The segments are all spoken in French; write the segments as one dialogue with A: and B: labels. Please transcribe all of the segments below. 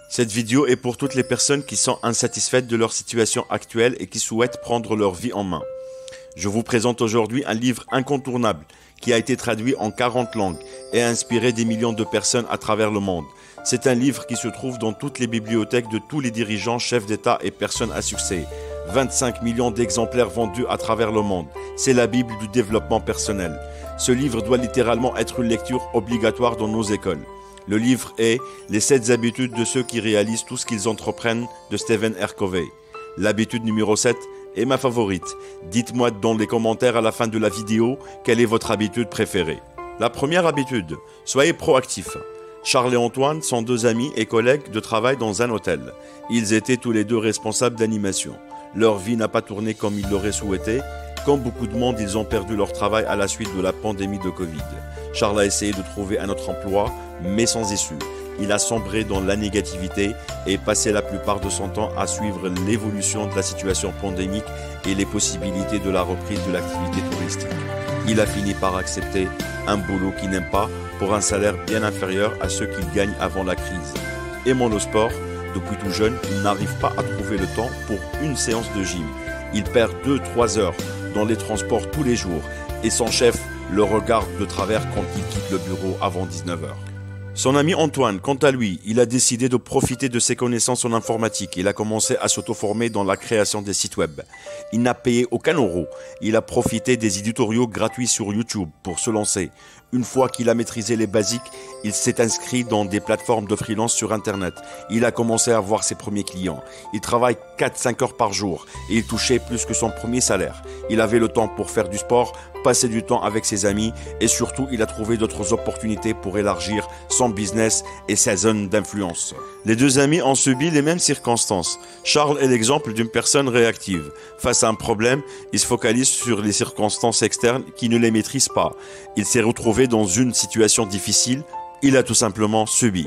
A: Cette vidéo est pour toutes les personnes qui sont insatisfaites de leur situation actuelle et qui souhaitent prendre leur vie en main. Je vous présente aujourd'hui un livre incontournable qui a été traduit en 40 langues et a inspiré des millions de personnes à travers le monde. C'est un livre qui se trouve dans toutes les bibliothèques de tous les dirigeants, chefs d'État et personnes à succès. 25 millions d'exemplaires vendus à travers le monde. C'est la Bible du développement personnel. Ce livre doit littéralement être une lecture obligatoire dans nos écoles. Le livre est « Les 7 habitudes de ceux qui réalisent tout ce qu'ils entreprennent » de Stephen R. Covey. L'habitude numéro 7 est ma favorite. Dites-moi dans les commentaires à la fin de la vidéo quelle est votre habitude préférée. La première habitude, soyez proactif. Charles et Antoine sont 2 amis et collègues de travail dans un hôtel. Ils étaient tous les 2 responsables d'animation. Leur vie n'a pas tourné comme ils l'auraient souhaité. Comme beaucoup de monde, ils ont perdu leur travail à la suite de la pandémie de Covid. Charles a essayé de trouver un autre emploi, mais sans issue. Il a sombré dans la négativité et passé la plupart de son temps à suivre l'évolution de la situation pandémique et les possibilités de la reprise de l'activité touristique. Il a fini par accepter un boulot qu'il n'aime pas pour un salaire bien inférieur à ce qu'il gagne avant la crise. Aimant le sport, depuis tout jeune, il n'arrive pas à trouver le temps pour une séance de gym. Il perd 2-3 heures dans les transports tous les jours et son chef le regarde de travers quand il quitte le bureau avant 19h. Son ami Antoine, quant à lui, il a décidé de profiter de ses connaissances en informatique. Il a commencé à s'auto-former dans la création des sites web. Il n'a payé aucun euro. Il a profité des éditoriaux gratuits sur YouTube pour se lancer. Une fois qu'il a maîtrisé les basiques, il s'est inscrit dans des plateformes de freelance sur Internet. Il a commencé à avoir ses premiers clients. Il travaille 4-5 heures par jour et il touchait plus que son premier salaire. Il avait le temps pour faire du sport, passer du temps avec ses amis et surtout, il a trouvé d'autres opportunités pour élargir son business et sa zone d'influence. Les 2 amis ont subi les mêmes circonstances. Charles est l'exemple d'une personne réactive. Face à un problème, il se focalise sur les circonstances externes qui ne les maîtrisent pas. Il s'est retrouvé dans une situation difficile, il a tout simplement subi.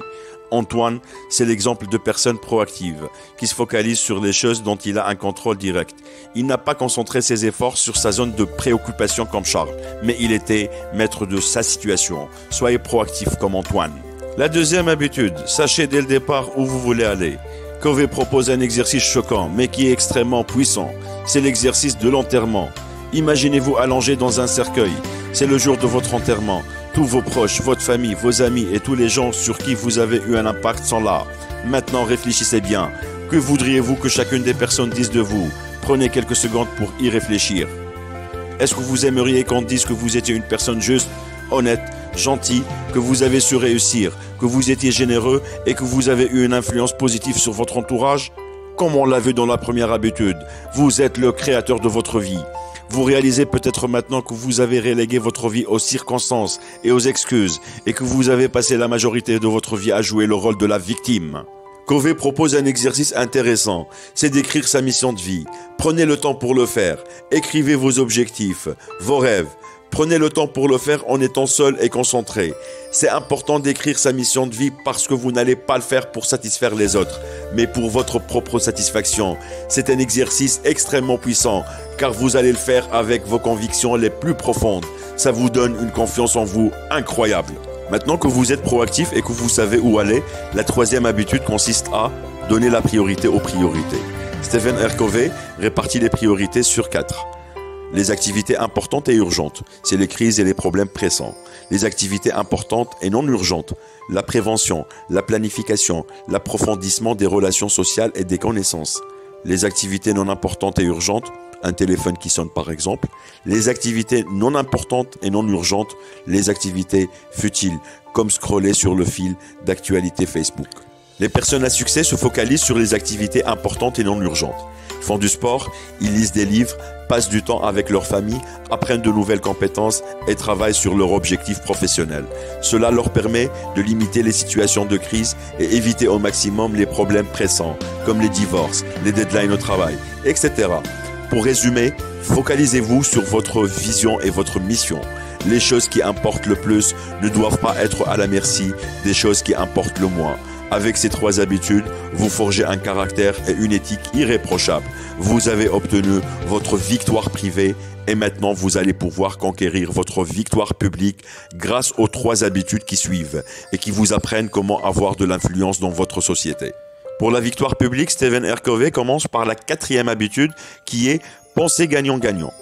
A: Antoine, c'est l'exemple de personne proactive, qui se focalise sur les choses dont il a un contrôle direct. Il n'a pas concentré ses efforts sur sa zone de préoccupation comme Charles, mais il était maître de sa situation. Soyez proactif comme Antoine. La deuxième habitude, sachez dès le départ où vous voulez aller. Covey propose un exercice choquant, mais qui est extrêmement puissant. C'est l'exercice de l'enterrement. Imaginez-vous allongé dans un cercueil. C'est le jour de votre enterrement. Tous vos proches, votre famille, vos amis et tous les gens sur qui vous avez eu un impact sont là. Maintenant, réfléchissez bien. Que voudriez-vous que chacune des personnes dise de vous? Prenez quelques secondes pour y réfléchir. Est-ce que vous aimeriez qu'on dise que vous étiez une personne juste, honnête, gentille, que vous avez su réussir, que vous étiez généreux et que vous avez eu une influence positive sur votre entourage? Comme on l'a vu dans la première habitude, vous êtes le créateur de votre vie. Vous réalisez peut-être maintenant que vous avez relégué votre vie aux circonstances et aux excuses et que vous avez passé la majorité de votre vie à jouer le rôle de la victime. Covey propose un exercice intéressant, c'est d'écrire sa mission de vie. Prenez le temps pour le faire. Écrivez vos objectifs, vos rêves. Prenez le temps pour le faire en étant seul et concentré. C'est important d'écrire sa mission de vie parce que vous n'allez pas le faire pour satisfaire les autres, mais pour votre propre satisfaction. C'est un exercice extrêmement puissant, car vous allez le faire avec vos convictions les plus profondes. Ça vous donne une confiance en vous incroyable. Maintenant que vous êtes proactif et que vous savez où aller, la 3e habitude consiste à donner la priorité aux priorités. Stephen R. Covey répartit les priorités sur 4. Les activités importantes et urgentes, c'est les crises et les problèmes pressants. Les activités importantes et non urgentes, la prévention, la planification, l'approfondissement des relations sociales et des connaissances. Les activités non importantes et urgentes, un téléphone qui sonne par exemple. Les activités non importantes et non urgentes, les activités futiles, comme scroller sur le fil d'actualité Facebook. Les personnes à succès se focalisent sur les activités importantes et non urgentes. Ils font du sport, ils lisent des livres, passent du temps avec leur famille, apprennent de nouvelles compétences et travaillent sur leur objectif professionnel. Cela leur permet de limiter les situations de crise et éviter au maximum les problèmes pressants, comme les divorces, les deadlines au travail, etc. Pour résumer, focalisez-vous sur votre vision et votre mission. Les choses qui importent le plus ne doivent pas être à la merci des choses qui importent le moins. Avec ces 3 habitudes, vous forgez un caractère et une éthique irréprochables. Vous avez obtenu votre victoire privée et maintenant vous allez pouvoir conquérir votre victoire publique grâce aux 3 habitudes qui suivent et qui vous apprennent comment avoir de l'influence dans votre société. Pour la victoire publique, Stephen R. Covey commence par la 4e habitude qui est penser gagnant-gagnant.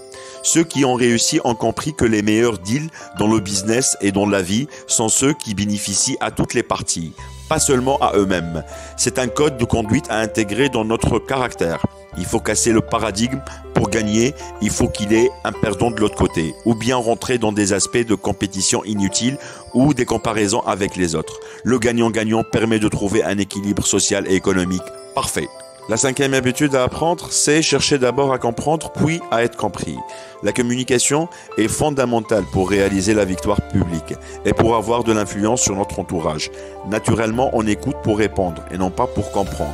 A: Ceux qui ont réussi ont compris que les meilleurs deals dans le business et dans la vie sont ceux qui bénéficient à toutes les parties, pas seulement à eux-mêmes. C'est un code de conduite à intégrer dans notre caractère. Il faut casser le paradigme. Pour gagner, il faut qu'il y ait un perdant de l'autre côté, ou bien rentrer dans des aspects de compétition inutiles ou des comparaisons avec les autres. Le gagnant-gagnant permet de trouver un équilibre social et économique parfait. La 5e habitude à apprendre, c'est chercher d'abord à comprendre, puis à être compris. La communication est fondamentale pour réaliser la victoire publique et pour avoir de l'influence sur notre entourage. Naturellement, on écoute pour répondre et non pas pour comprendre.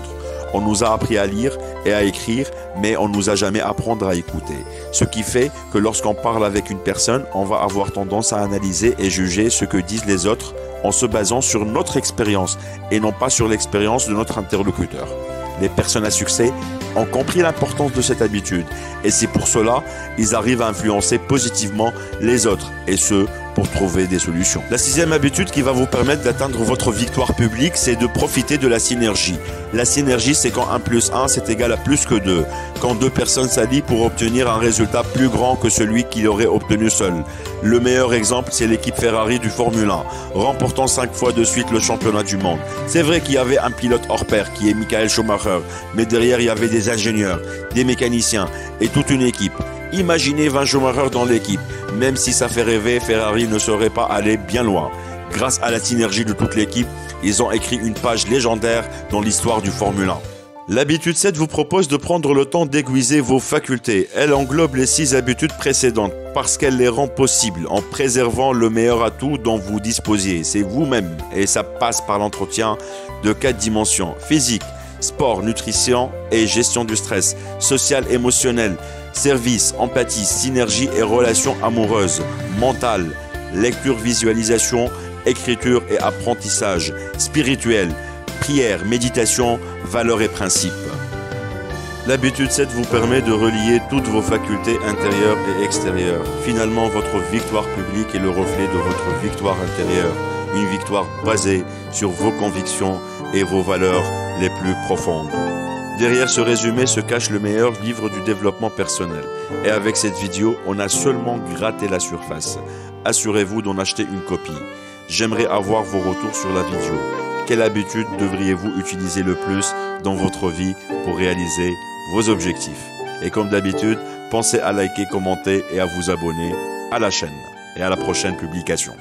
A: On nous a appris à lire et à écrire, mais on nous a jamais appris à écouter. Ce qui fait que lorsqu'on parle avec une personne, on va avoir tendance à analyser et juger ce que disent les autres en se basant sur notre expérience et non pas sur l'expérience de notre interlocuteur. Les personnes à succès ont compris l'importance de cette habitude et c'est pour cela qu'ils arrivent à influencer positivement les autres et ce, pour trouver des solutions. La 6e habitude qui va vous permettre d'atteindre votre victoire publique, c'est de profiter de la synergie. La synergie, c'est quand 1 plus 1, c'est égal à plus que 2. Quand 2 personnes s'allient pour obtenir un résultat plus grand que celui qu'il aurait obtenu seul. Le meilleur exemple, c'est l'équipe Ferrari du Formule 1, remportant 5 fois de suite le championnat du monde. C'est vrai qu'il y avait un pilote hors pair, qui est Michael Schumacher, mais derrière, il y avait des ingénieurs, des mécaniciens et toute une équipe. Imaginez 20 Schumacher dans l'équipe. Même si ça fait rêver, Ferrari ne serait pas allé bien loin. Grâce à la synergie de toute l'équipe, ils ont écrit une page légendaire dans l'histoire du Formule 1. L'habitude 7 vous propose de prendre le temps d'aiguiser vos facultés. Elle englobe les 6 habitudes précédentes parce qu'elle les rend possibles en préservant le meilleur atout dont vous disposiez. C'est vous-même et ça passe par l'entretien de 4 dimensions. Physique, sport, nutrition et gestion du stress. Social, émotionnel. Service, empathie, synergie et relations amoureuses, mentale, lecture, visualisation, écriture et apprentissage, spirituel, prière, méditation, valeurs et principes. L'habitude 7 vous permet de relier toutes vos facultés intérieures et extérieures. Finalement, votre victoire publique est le reflet de votre victoire intérieure, une victoire basée sur vos convictions et vos valeurs les plus profondes. Derrière ce résumé se cache le meilleur livre du développement personnel. Et avec cette vidéo, on a seulement gratté la surface. Assurez-vous d'en acheter une copie. J'aimerais avoir vos retours sur la vidéo. Quelle habitude devriez-vous utiliser le plus dans votre vie pour réaliser vos objectifs? Et comme d'habitude, pensez à liker, commenter et à vous abonner à la chaîne. Et à la prochaine publication.